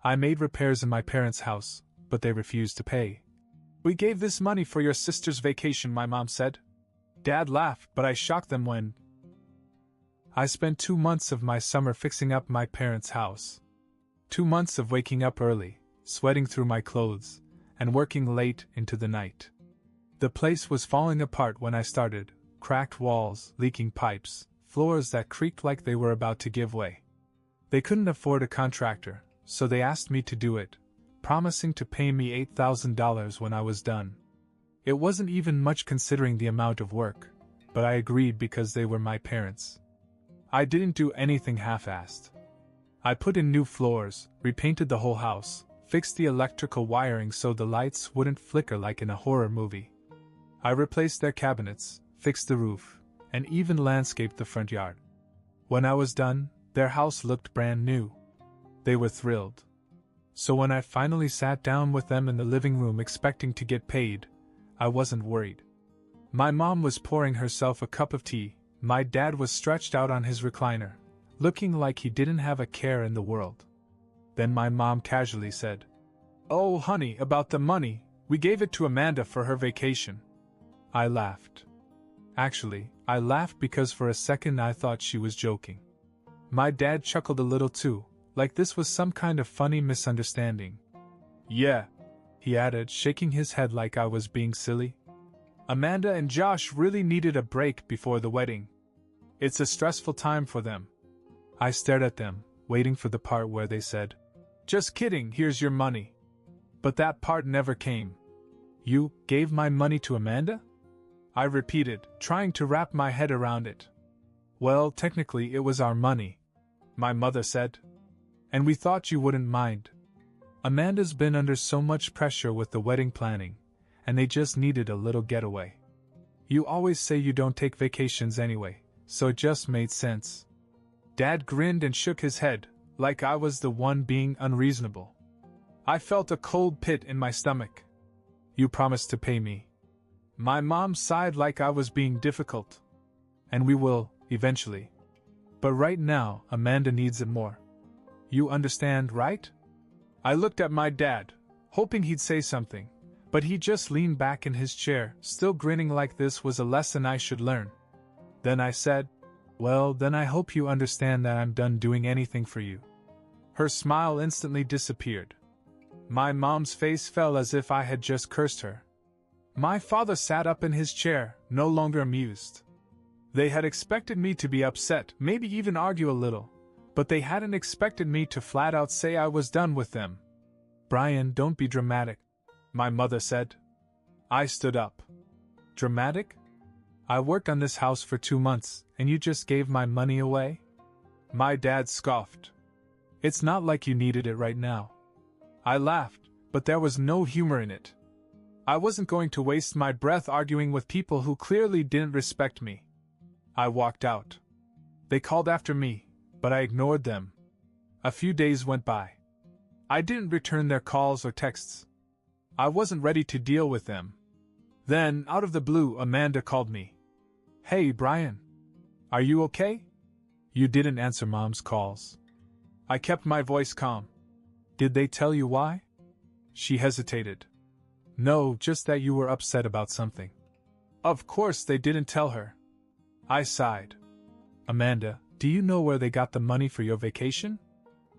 I made repairs in my parents' house, but they refused to pay. "We gave this money for your sister's vacation," my mom said. Dad laughed, but I shocked them when I spent 2 months of my summer fixing up my parents' house. 2 months of waking up early, sweating through my clothes, and working late into the night. The place was falling apart when I started, cracked walls, leaking pipes, floors that creaked like they were about to give way. They couldn't afford a contractor, so they asked me to do it, promising to pay me $8,000 when I was done. It wasn't even much considering the amount of work, but I agreed because they were my parents. I didn't do anything half-assed. I put in new floors, repainted the whole house, fixed the electrical wiring so the lights wouldn't flicker like in a horror movie. I replaced their cabinets, fixed the roof, and even landscaped the front yard. When I was done, their house looked brand new. They were thrilled. So when I finally sat down with them in the living room expecting to get paid, I wasn't worried. My mom was pouring herself a cup of tea. My dad was stretched out on his recliner, looking like he didn't have a care in the world. Then my mom casually said, "Oh, honey, about the money, we gave it to Amanda for her vacation." I laughed. Actually, I laughed because for a second I thought she was joking. My dad chuckled a little too, like this was some kind of funny misunderstanding. "Yeah," he added, shaking his head like I was being silly. "Amanda and Josh really needed a break before the wedding. It's a stressful time for them." I stared at them, waiting for the part where they said, "Just kidding, here's your money." But that part never came. "You gave my money to Amanda?" I repeated, trying to wrap my head around it. "Well, technically it was our money," my mother said. "And we thought you wouldn't mind. Amanda's been under so much pressure with the wedding planning, and they just needed a little getaway. You always say you don't take vacations anyway, so it just made sense." Dad grinned and shook his head, like I was the one being unreasonable. I felt a cold pit in my stomach. "You promised to pay me." My mom sighed like I was being difficult. "And we will, eventually. But right now, Amanda needs it more. You understand, right?" I looked at my dad, hoping he'd say something, but he just leaned back in his chair, still grinning like this was a lesson I should learn. Then I said, "Well, then I hope you understand that I'm done doing anything for you." Her smile instantly disappeared. My mom's face fell as if I had just cursed her. My father sat up in his chair, no longer amused. They had expected me to be upset, maybe even argue a little, but they hadn't expected me to flat out say I was done with them. "Brian, don't be dramatic," my mother said. I stood up. "Dramatic? I worked on this house for 2 months, and you just gave my money away?" My dad scoffed. "It's not like you needed it right now." I laughed, but there was no humor in it. I wasn't going to waste my breath arguing with people who clearly didn't respect me. I walked out. They called after me, but I ignored them. A few days went by. I didn't return their calls or texts. I wasn't ready to deal with them. Then, out of the blue, Amanda called me. "Hey, Brian. Are you okay?" "You didn't answer Mom's calls." I kept my voice calm. "Did they tell you why?" She hesitated. "No, just that you were upset about something." Of course they didn't tell her. I sighed. "Amanda, do you know where they got the money for your vacation?"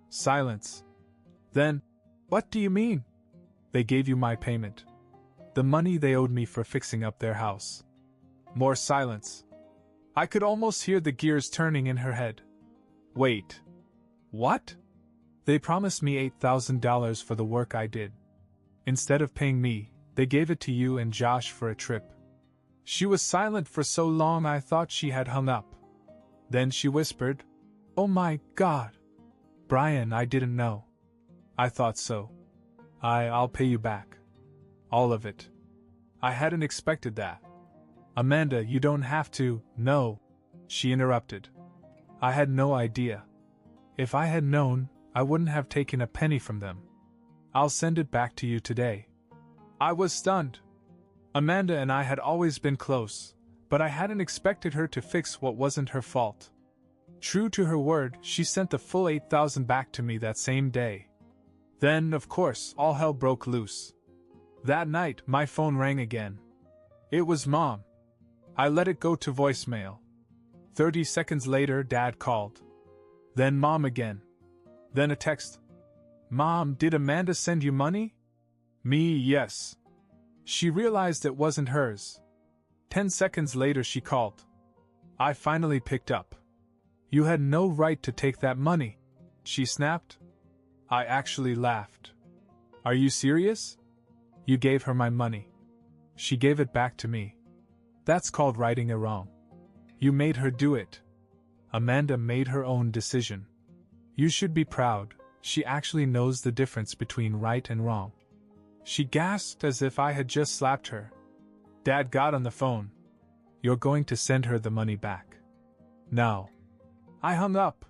Silence. Then, "What do you mean?" "They gave you my payment. The money they owed me for fixing up their house." More silence. I could almost hear the gears turning in her head. "Wait. What?" "They promised me $8,000 for the work I did. Instead of paying me, they gave it to you and Josh for a trip." She was silent for so long I thought she had hung up. Then she whispered, "Oh my God! Brian, I didn't know." "I thought so. I'll pay you back. All of it." I hadn't expected that. "Amanda, you don't have to." "No," she interrupted. "I had no idea. If I had known, I wouldn't have taken a penny from them. I'll send it back to you today." I was stunned. Amanda and I had always been close, but I hadn't expected her to fix what wasn't her fault. True to her word, she sent the full $8,000 back to me that same day. Then, of course, all hell broke loose. That night, my phone rang again. It was Mom. I let it go to voicemail. 30 seconds later, Dad called. Then Mom again. Then a text. Mom, did Amanda send you money? Me, yes. She realized it wasn't hers. 10 seconds later, she called. I finally picked up. You had no right to take that money, she snapped. I actually laughed. Are you serious? You gave her my money. She gave it back to me. That's called righting a wrong. You made her do it. Amanda made her own decision. You should be proud. She actually knows the difference between right and wrong. She gasped as if I had just slapped her. Dad got on the phone. You're going to send her the money back. No. I hung up.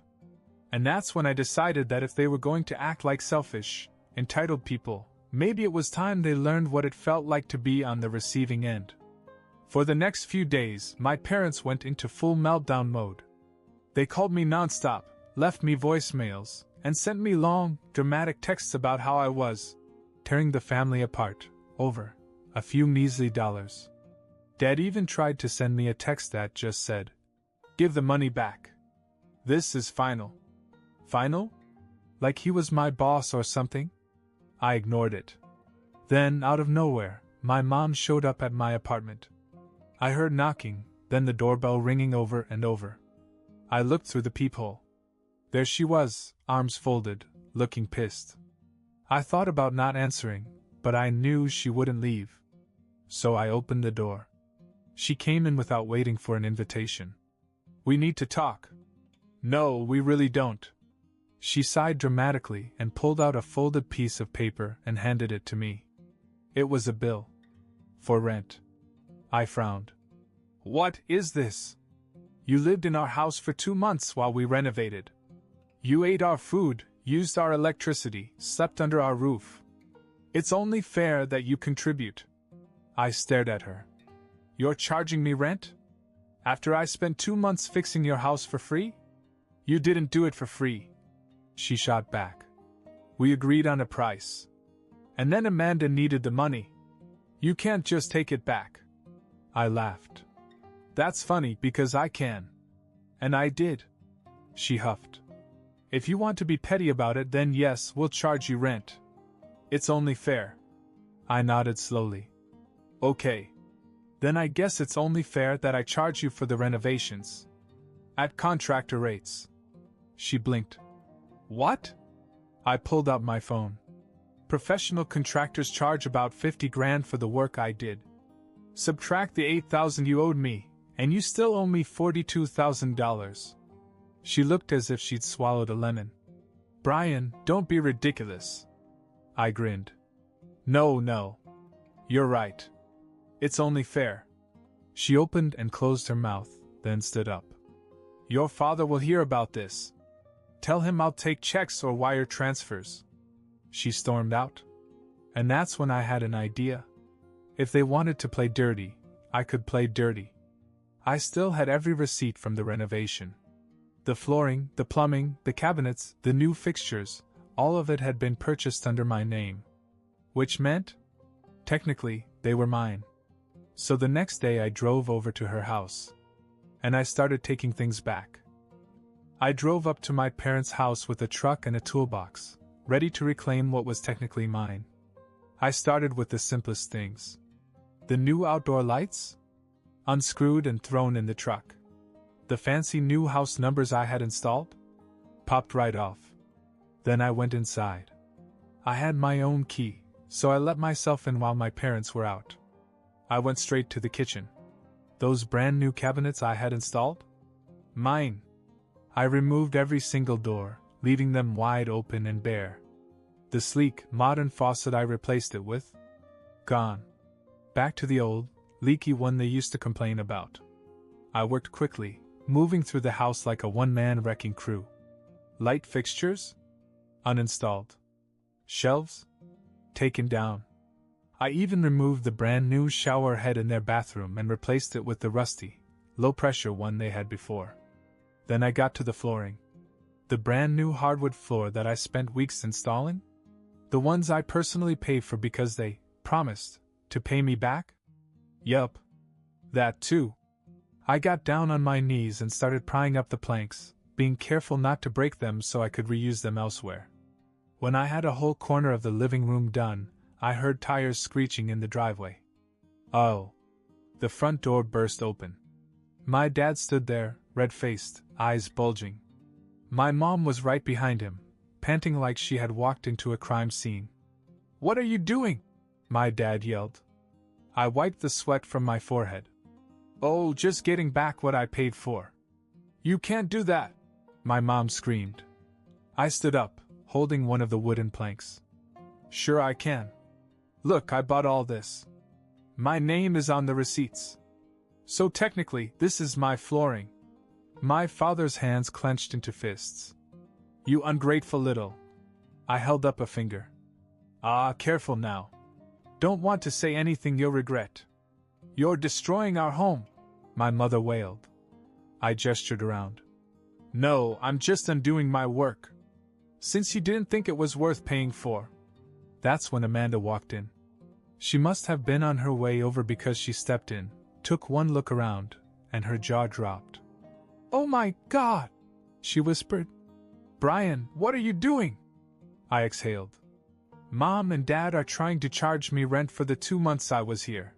And that's when I decided that if they were going to act like selfish, entitled people, maybe it was time they learned what it felt like to be on the receiving end. For the next few days, my parents went into full meltdown mode. They called me nonstop, left me voicemails, and sent me long, dramatic texts about how I was tearing the family apart over a few measly dollars. Dad even tried to send me a text that just said, "Give the money back. This is final." Final? Like he was my boss or something? I ignored it. Then, out of nowhere, my mom showed up at my apartment. I heard knocking, then the doorbell ringing over and over. I looked through the peephole. There she was, arms folded, looking pissed. I thought about not answering, but I knew she wouldn't leave. So I opened the door. She came in without waiting for an invitation. We need to talk. No, we really don't. She sighed dramatically and pulled out a folded piece of paper and handed it to me. It was a bill. For rent. I frowned. What is this? You lived in our house for 2 months while we renovated. You ate our food, used our electricity, slept under our roof. It's only fair that you contribute. I stared at her. You're charging me rent? After I spent 2 months fixing your house for free? You didn't do it for free. She shot back. We agreed on a price. And then Amanda needed the money. You can't just take it back. I laughed. That's funny because I can. And I did. She huffed. If you want to be petty about it, then yes, we'll charge you rent. It's only fair. I nodded slowly. Okay. Then I guess it's only fair that I charge you for the renovations. At contractor rates. She blinked. What? I pulled out my phone. Professional contractors charge about 50 grand for the work I did. Subtract the $8,000 you owed me, and you still owe me $42,000. She looked as if she'd swallowed a lemon. Brian, don't be ridiculous. I grinned. No. You're right. It's only fair. She opened and closed her mouth, then stood up. Your father will hear about this. Tell him I'll take checks or wire transfers. She stormed out. And that's when I had an idea. If they wanted to play dirty, I could play dirty. I still had every receipt from the renovation. The flooring, the plumbing, the cabinets, the new fixtures, all of it had been purchased under my name. Which meant, technically, they were mine. So the next day I drove over to her house. And I started taking things back. I drove up to my parents' house with a truck and a toolbox, ready to reclaim what was technically mine. I started with the simplest things. The new outdoor lights? Unscrewed and thrown in the truck. The fancy new house numbers I had installed? Popped right off. Then I went inside. I had my own key, so I let myself in while my parents were out. I went straight to the kitchen. Those brand new cabinets I had installed? Mine. I removed every single door, leaving them wide open and bare. The sleek, modern faucet I replaced it with? Gone. Back to the old, leaky one they used to complain about. I worked quickly, moving through the house like a one-man wrecking crew. Light fixtures? Uninstalled. Shelves? Taken down. I even removed the brand new shower head in their bathroom and replaced it with the rusty, low-pressure one they had before. Then I got to the flooring. The brand new hardwood floor that I spent weeks installing? The ones I personally paid for because they promised to pay me back? Yup. That too. I got down on my knees and started prying up the planks, being careful not to break them so I could reuse them elsewhere. When I had a whole corner of the living room done, I heard tires screeching in the driveway. Oh. The front door burst open. My dad stood there, red-faced, eyes bulging. My mom was right behind him, panting like she had walked into a crime scene. "What are you doing?" my dad yelled. I wiped the sweat from my forehead. "Oh, just getting back what I paid for." "You can't do that," my mom screamed. I stood up, holding one of the wooden planks. "Sure I can. Look, I bought all this. My name is on the receipts. So technically, this is my flooring." My father's hands clenched into fists. "You ungrateful little..." I held up a finger. "Ah, careful now. Don't want to say anything you'll regret. You're destroying our home," my mother wailed. I gestured around. "No, I'm just undoing my work. Since you didn't think it was worth paying for." That's when Amanda walked in. She must have been on her way over because she stepped in, took one look around, and her jaw dropped. "Oh my God!" she whispered. "Brian, what are you doing?" I exhaled. "Mom and Dad are trying to charge me rent for the 2 months I was here.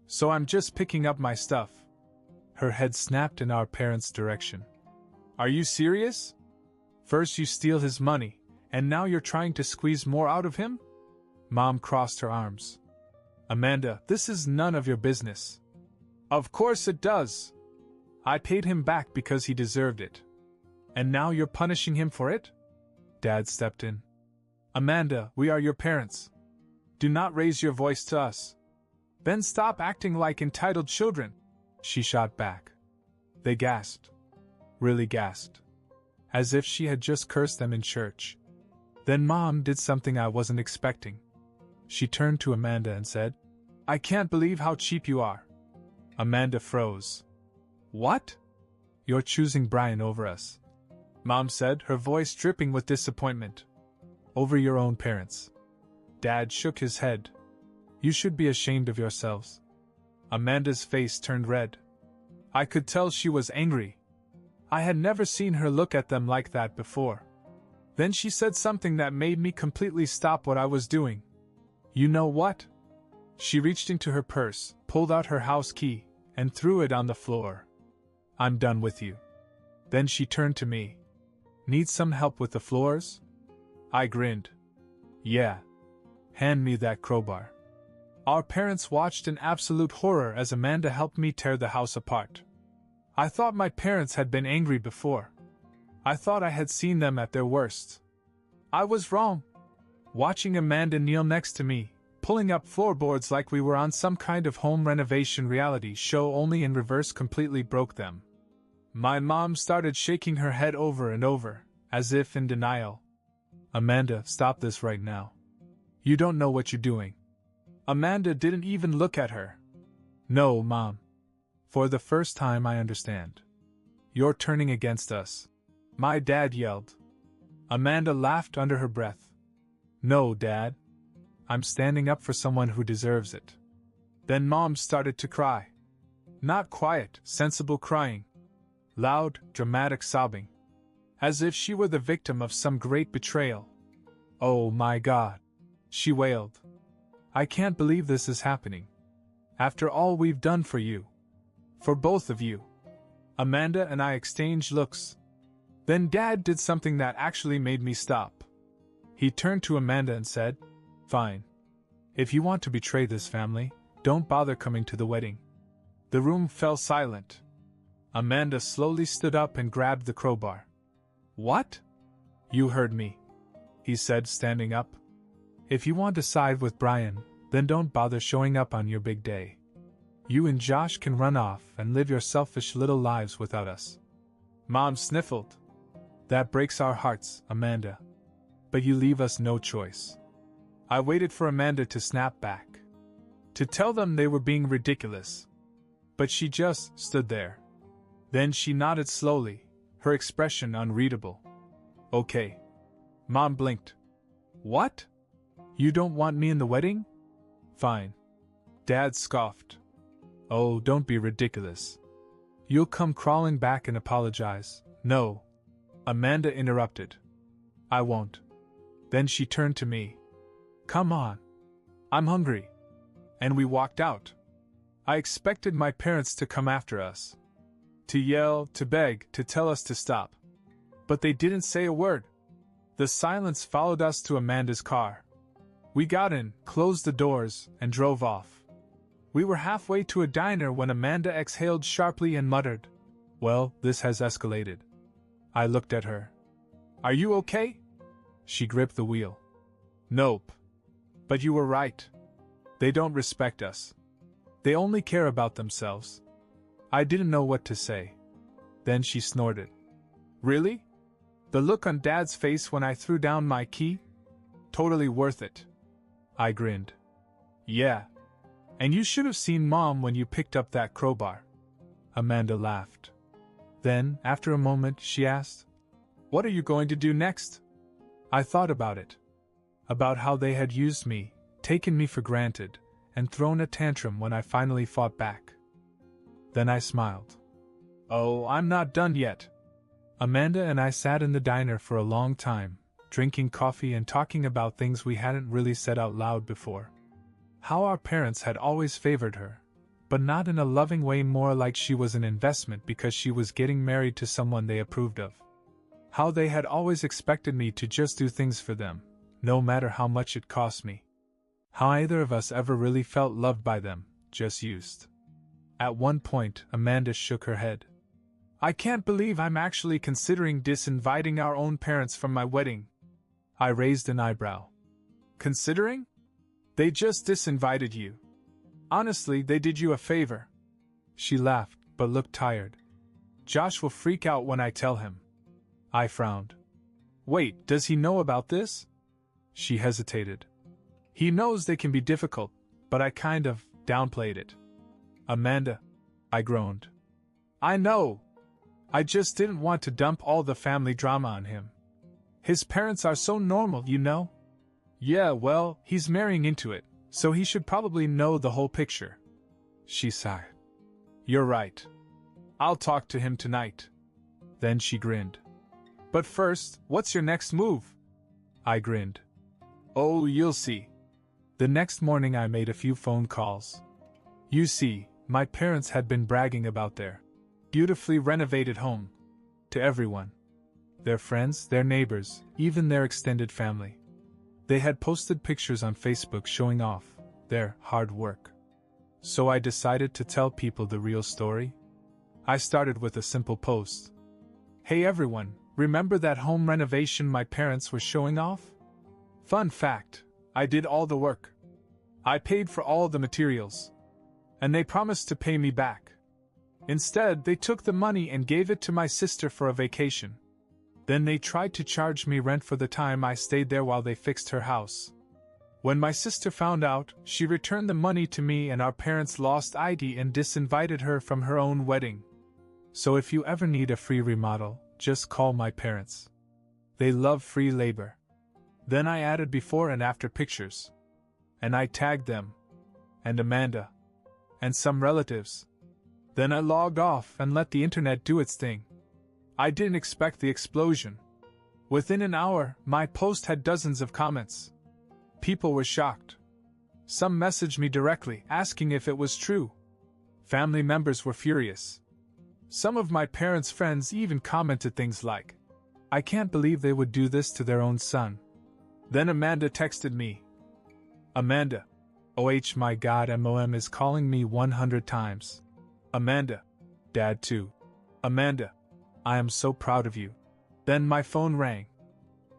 So I'm just picking up my stuff." Her head snapped in our parents' direction. "Are you serious? First you steal his money, and now you're trying to squeeze more out of him?" Mom crossed her arms. "Amanda, this is none of your business." "Of course it does. I paid him back because he deserved it. And now you're punishing him for it?" Dad stepped in. "Amanda, we are your parents. Do not raise your voice to us. Then stop acting like entitled children," she shot back. They gasped. Really gasped. As if she had just cursed them in church. Then Mom did something I wasn't expecting. She turned to Amanda and said, "I can't believe how cheap you are." Amanda froze. "What?" "You're choosing Brian over us," Mom said, her voice dripping with disappointment. "Over your own parents." Dad shook his head. "You should be ashamed of yourselves." Amanda's face turned red. I could tell she was angry. I had never seen her look at them like that before. Then she said something that made me completely stop what I was doing. "You know what?" She reached into her purse, pulled out her house key, and threw it on the floor. "I'm done with you." Then she turned to me. "Need some help with the floors?" I grinned. "Yeah. Hand me that crowbar." Our parents watched in absolute horror as Amanda helped me tear the house apart. I thought my parents had been angry before. I thought I had seen them at their worst. I was wrong. Watching Amanda kneel next to me, pulling up floorboards like we were on some kind of home renovation reality show only in reverse, completely broke them. My mom started shaking her head over and over, as if in denial. "Amanda, stop this right now. You don't know what you're doing." Amanda didn't even look at her. "No, Mom. For the first time I understand. You're turning against us," my dad yelled. Amanda laughed under her breath. "No, Dad. I'm standing up for someone who deserves it." Then Mom started to cry. Not quiet, sensible crying. Loud, dramatic sobbing. As if she were the victim of some great betrayal. "Oh my God," she wailed. "I can't believe this is happening. After all we've done for you. For both of you." Amanda and I exchanged looks. Then Dad did something that actually made me stop. He turned to Amanda and said, "Fine. If you want to betray this family, don't bother coming to the wedding." The room fell silent. Amanda slowly stood up and grabbed the crowbar. "What?" "You heard me," he said, standing up. "If you want to side with Brian, then don't bother showing up on your big day. You and Josh can run off and live your selfish little lives without us." Mom sniffled. "That breaks our hearts, Amanda. But you leave us no choice." I waited for Amanda to snap back. To tell them they were being ridiculous. But she just stood there. Then she nodded slowly, her expression unreadable. "Okay." Mom blinked. "What?" You don't want me in the wedding? Fine. Dad scoffed. Oh, don't be ridiculous. You'll come crawling back and apologize. No. Amanda interrupted. I won't. Then she turned to me. Come on. I'm hungry. And we walked out. I expected my parents to come after us. To yell, to beg, to tell us to stop. But they didn't say a word. The silence followed us to Amanda's car. We got in, closed the doors, and drove off. We were halfway to a diner when Amanda exhaled sharply and muttered, Well, this has escalated. I looked at her. Are you okay? She gripped the wheel. Nope. But you were right. They don't respect us. They only care about themselves. I didn't know what to say. Then she snorted. Really? The look on Dad's face when I threw down my key? Totally worth it. I grinned. Yeah. And you should have seen Mom when you picked up that crowbar. Amanda laughed. Then, after a moment, she asked, What are you going to do next? I thought about it. About how they had used me, taken me for granted, and thrown a tantrum when I finally fought back. Then I smiled. Oh, I'm not done yet. Amanda and I sat in the diner for a long time, drinking coffee and talking about things we hadn't really said out loud before. How our parents had always favored her, but not in a loving way, more like she was an investment because she was getting married to someone they approved of. How they had always expected me to just do things for them, no matter how much it cost me. How either of us ever really felt loved by them, just used. At one point, Amanda shook her head. I can't believe I'm actually considering disinviting our own parents from my wedding. I raised an eyebrow. Considering? They just disinvited you. Honestly, they did you a favor. She laughed, but looked tired. Josh will freak out when I tell him. I frowned. Wait, does he know about this? She hesitated. He knows they can be difficult, but I kind of downplayed it. Amanda, I groaned. I know. I just didn't want to dump all the family drama on him. His parents are so normal, you know? Yeah, well, he's marrying into it, so he should probably know the whole picture. She sighed. You're right. I'll talk to him tonight. Then she grinned. But first, what's your next move? I grinned. Oh, you'll see. The next morning I made a few phone calls. You see, my parents had been bragging about their beautifully renovated home to everyone. Their friends, their neighbors, even their extended family. They had posted pictures on Facebook showing off their hard work. So I decided to tell people the real story. I started with a simple post. Hey everyone, remember that home renovation my parents were showing off? Fun fact, I did all the work. I paid for all the materials. And they promised to pay me back. Instead, they took the money and gave it to my sister for a vacation. Then they tried to charge me rent for the time I stayed there while they fixed her house. When my sister found out, she returned the money to me and our parents lost ID and disinvited her from her own wedding. So if you ever need a free remodel, just call my parents. They love free labor. Then I added before and after pictures. And I tagged them. And Amanda. And some relatives. Then I logged off and let the internet do its thing. I didn't expect the explosion. Within an hour, my post had dozens of comments. People were shocked. Some messaged me directly, asking if it was true. Family members were furious. Some of my parents' friends even commented things like, I can't believe they would do this to their own son. Then Amanda texted me. Amanda. OH my God, MOM is calling me 100 times. Amanda. Dad too. Amanda. I am so proud of you. Then my phone rang.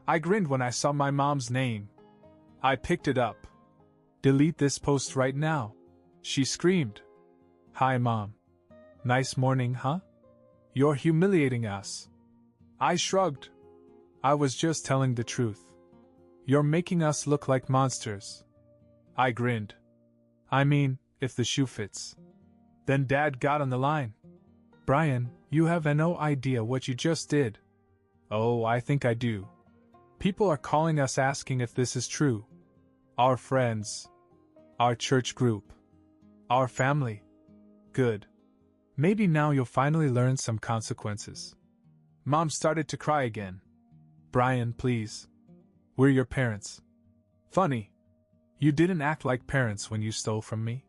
I grinned when I saw my mom's name. I picked it up. Delete this post right now. She screamed. Hi Mom. Nice morning, huh? You're humiliating us. I shrugged. I was just telling the truth. You're making us look like monsters. I grinned. I mean, if the shoe fits. Then Dad got on the line. Brian, you have no idea what you just did. Oh, I think I do. People are calling us asking if this is true. Our friends. Our church group. Our family. Good. Maybe now you'll finally learn some consequences. Mom started to cry again. Brian, please. We're your parents. Funny. You didn't act like parents when you stole from me.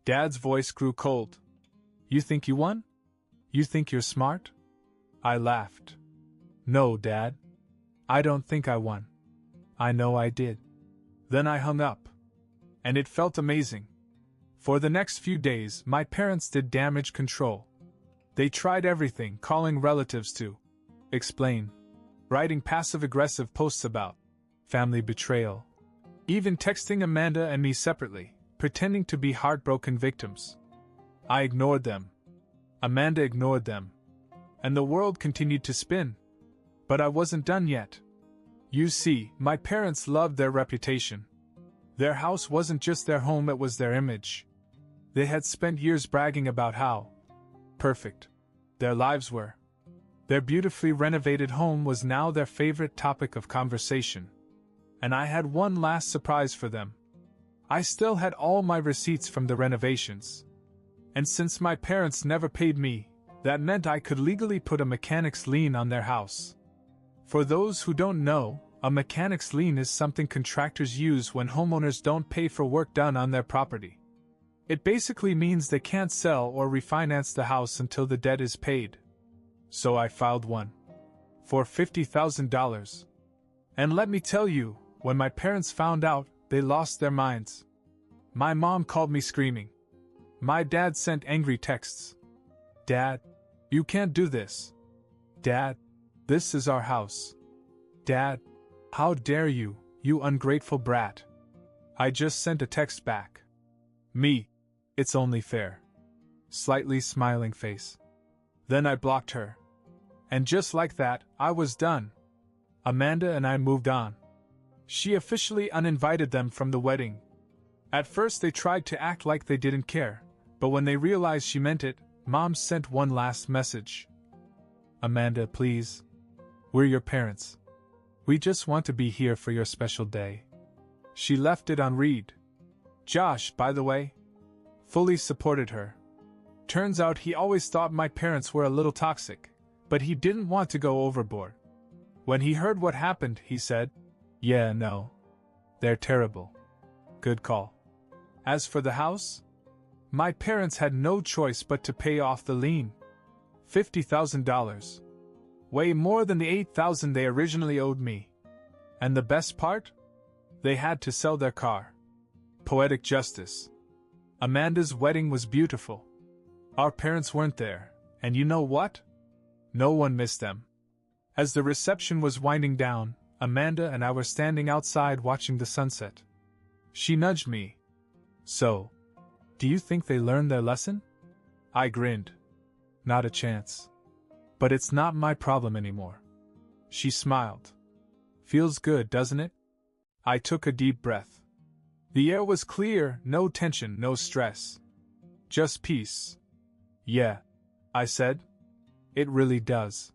Dad's voice grew cold. You think you won? You think you're smart? I laughed. No, Dad. I don't think I won. I know I did. Then I hung up. And it felt amazing. For the next few days, my parents did damage control. They tried everything, calling relatives to explain, writing passive-aggressive posts about family betrayal, even texting Amanda and me separately, pretending to be heartbroken victims. I ignored them. Amanda ignored them. And the world continued to spin. But I wasn't done yet. You see, my parents loved their reputation. Their house wasn't just their home, it was their image. They had spent years bragging about how perfect their lives were. Their beautifully renovated home was now their favorite topic of conversation. And I had one last surprise for them. I still had all my receipts from the renovations. And since my parents never paid me, that meant I could legally put a mechanic's lien on their house. For those who don't know, a mechanic's lien is something contractors use when homeowners don't pay for work done on their property. It basically means they can't sell or refinance the house until the debt is paid. So I filed one. For $50,000. And let me tell you, when my parents found out, they lost their minds. My mom called me screaming. My dad sent angry texts. Dad, you can't do this. Dad, this is our house. Dad, how dare you, you ungrateful brat. I just sent a text back. Me, it's only fair. Slightly smiling face. Then I blocked her. And just like that, I was done. Amanda and I moved on. She officially uninvited them from the wedding. At first they tried to act like they didn't care, but when they realized she meant it, Mom sent one last message. Amanda, please. We're your parents. We just want to be here for your special day. She left it on read. Josh, by the way, fully supported her. Turns out he always thought my parents were a little toxic, but he didn't want to go overboard. When he heard what happened, he said, yeah, no. They're terrible. Good call. As for the house, my parents had no choice but to pay off the lien. $50,000. Way more than the $8,000 they originally owed me. And the best part? They had to sell their car. Poetic justice. Amanda's wedding was beautiful. Our parents weren't there, and you know what? No one missed them. As the reception was winding down, Amanda and I were standing outside watching the sunset. She nudged me. So, do you think they learned their lesson? I grinned. Not a chance. But it's not my problem anymore. She smiled. Feels good, doesn't it? I took a deep breath. The air was clear, no tension, no stress. Just peace. Yeah, I said. It really does.